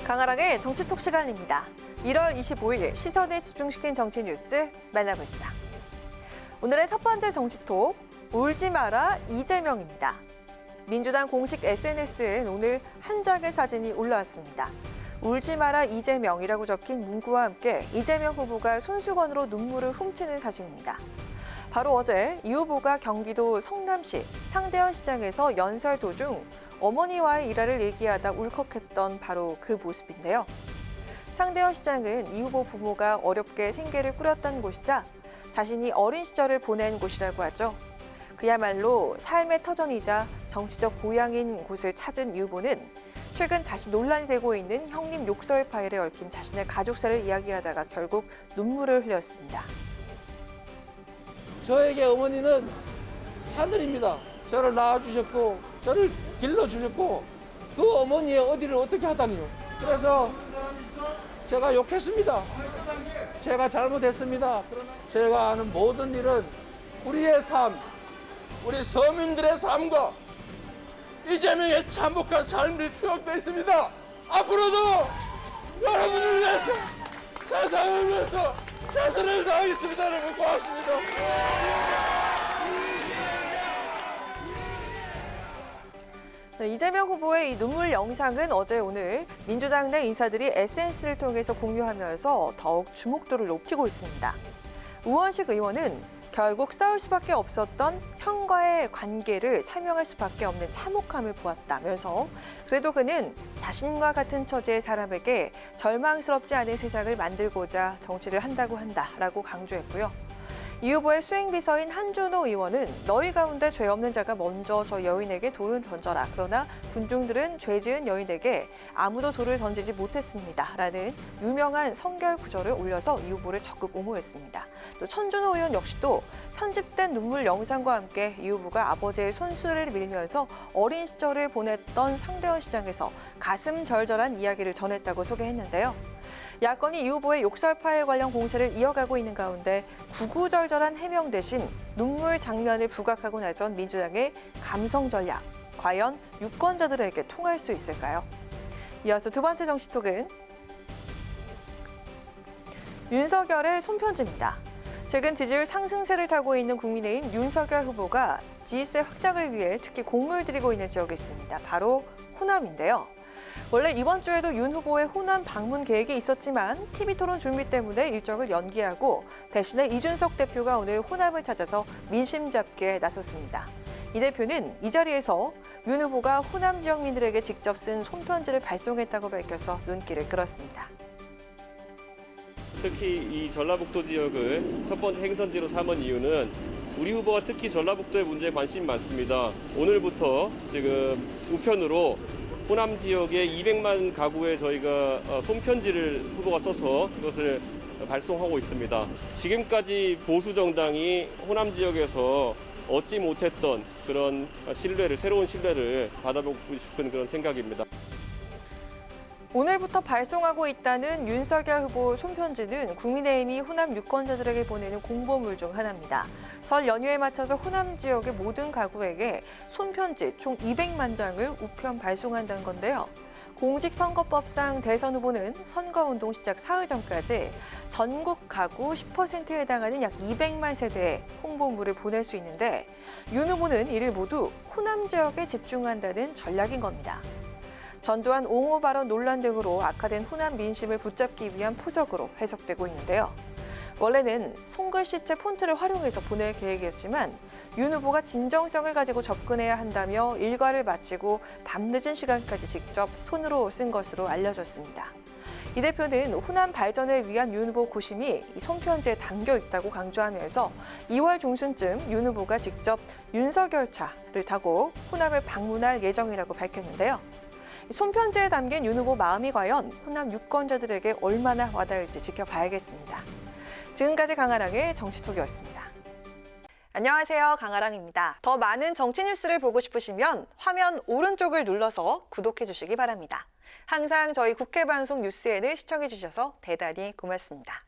강아랑의 정치톡 시간입니다. 1월 25일 시선을 집중시킨 정치 뉴스 만나보시죠. 오늘의 첫 번째 정치톡, 울지 마라 이재명입니다. 민주당 공식 SNS엔 오늘 한 장의 사진이 올라왔습니다. 울지 마라 이재명이라고 적힌 문구와 함께 이재명 후보가 손수건으로 눈물을 훔치는 사진입니다. 바로 어제 이 후보가 경기도 성남시 상대원 시장에서 연설 도중 어머니와의 일화를 얘기하다 울컥했던 바로 그 모습인데요. 상대원 시장은 이 후보 부모가 어렵게 생계를 꾸렸던 곳이자 자신이 어린 시절을 보낸 곳이라고 하죠. 그야말로 삶의 터전이자 정치적 고향인 곳을 찾은 이 후보는 최근 다시 논란이 되고 있는 형님 욕설 파일에 얽힌 자신의 가족사를 이야기하다가 결국 눈물을 흘렸습니다. 저에게 어머니는 하늘입니다. 저를 낳아주셨고 저를 길러주셨고 그 어머니의 어디를 어떻게 하다니요. 그래서 제가 욕했습니다. 제가 잘못했습니다. 제가 하는 모든 일은 우리의 삶, 우리 서민들의 삶과 이재명의 참혹한 삶이 투영되어 있습니다. 앞으로도 여러분을 위해서 세상을 위해서 최선을 다하겠습니다. 여러분 고맙습니다. 이재명 후보의 이 눈물 영상은 어제 오늘 민주당 내 인사들이 SNS를 통해서 공유하면서 더욱 주목도를 높이고 있습니다. 우원식 의원은 결국 싸울 수밖에 없었던 형과의 관계를 설명할 수밖에 없는 참혹함을 보았다면서 그래도 그는 자신과 같은 처지의 사람에게 절망스럽지 않은 세상을 만들고자 정치를 한다고 한다라고 강조했고요. 이 후보의 수행비서인 한준호 의원은 너희 가운데 죄 없는 자가 먼저 저 여인에게 돌을 던져라. 그러나 군중들은 죄 지은 여인에게 아무도 돌을 던지지 못했습니다. 라는 유명한 성결 구절을 올려서 이 후보를 적극 옹호했습니다. 또 천준호 의원 역시도 편집된 눈물 영상과 함께 이 후보가 아버지의 손수를 밀면서 어린 시절을 보냈던 상대원 시장에서 가슴 절절한 이야기를 전했다고 소개했는데요. 야권이 이 후보의 욕설 파일 관련 공세를 이어가고 있는 가운데 구구절절한 해명 대신 눈물 장면을 부각하고 나선 민주당의 감성 전략. 과연 유권자들에게 통할 수 있을까요? 이어서 두 번째 정치톡은 윤석열의 손편지입니다. 최근 지지율 상승세를 타고 있는 국민의힘 윤석열 후보가 지지세 확장을 위해 특히 공을 들이고 있는 지역이 있습니다. 바로 호남인데요. 원래 이번 주에도 윤 후보의 호남 방문 계획이 있었지만 TV토론 준비 때문에 일정을 연기하고 대신에 이준석 대표가 오늘 호남을 찾아서 민심 잡기에 나섰습니다. 이 대표는 이 자리에서 윤 후보가 호남 지역민들에게 직접 쓴 손편지를 발송했다고 밝혀서 눈길을 끌었습니다. 특히 이 전라북도 지역을 첫 번째 행선지로 삼은 이유는 우리 후보가 특히 전라북도의 문제에 관심이 많습니다. 오늘부터 지금 우편으로 호남 지역에 200만 가구에 저희가 손편지를 후보가 써서 이것을 발송하고 있습니다. 지금까지 보수 정당이 호남 지역에서 얻지 못했던 그런 신뢰를, 새로운 신뢰를 받아보고 싶은 그런 생각입니다. 오늘부터 발송하고 있다는 윤석열 후보 손편지는 국민의힘이 호남 유권자들에게 보내는 공보물 중 하나입니다. 설 연휴에 맞춰서 호남 지역의 모든 가구에게 손편지 총 200만 장을 우편 발송한다는 건데요. 공직선거법상 대선 후보는 선거운동 시작 사흘 전까지 전국 가구 10%에 해당하는 약 200만 세대에 홍보물을 보낼 수 있는데 윤 후보는 이를 모두 호남 지역에 집중한다는 전략인 겁니다. 전두환 옹호 발언 논란 등으로 악화된 호남 민심을 붙잡기 위한 포석으로 해석되고 있는데요. 원래는 손글씨체 폰트를 활용해서 보낼 계획이었지만 윤 후보가 진정성을 가지고 접근해야 한다며 일과를 마치고 밤늦은 시간까지 직접 손으로 쓴 것으로 알려졌습니다. 이 대표는 호남 발전을 위한 윤 후보 고심이 이 손편지에 담겨 있다고 강조하면서 2월 중순쯤 윤 후보가 직접 윤석열차를 타고 호남을 방문할 예정이라고 밝혔는데요. 손편지에 담긴 윤 후보 마음이 과연 호남 유권자들에게 얼마나 와닿을지 지켜봐야겠습니다. 지금까지 강아랑의 정치톡이었습니다. 안녕하세요. 강아랑입니다. 더 많은 정치 뉴스를 보고 싶으시면 화면 오른쪽을 눌러서 구독해 주시기 바랍니다. 항상 저희 국회 방송 뉴스엔을 시청해 주셔서 대단히 고맙습니다.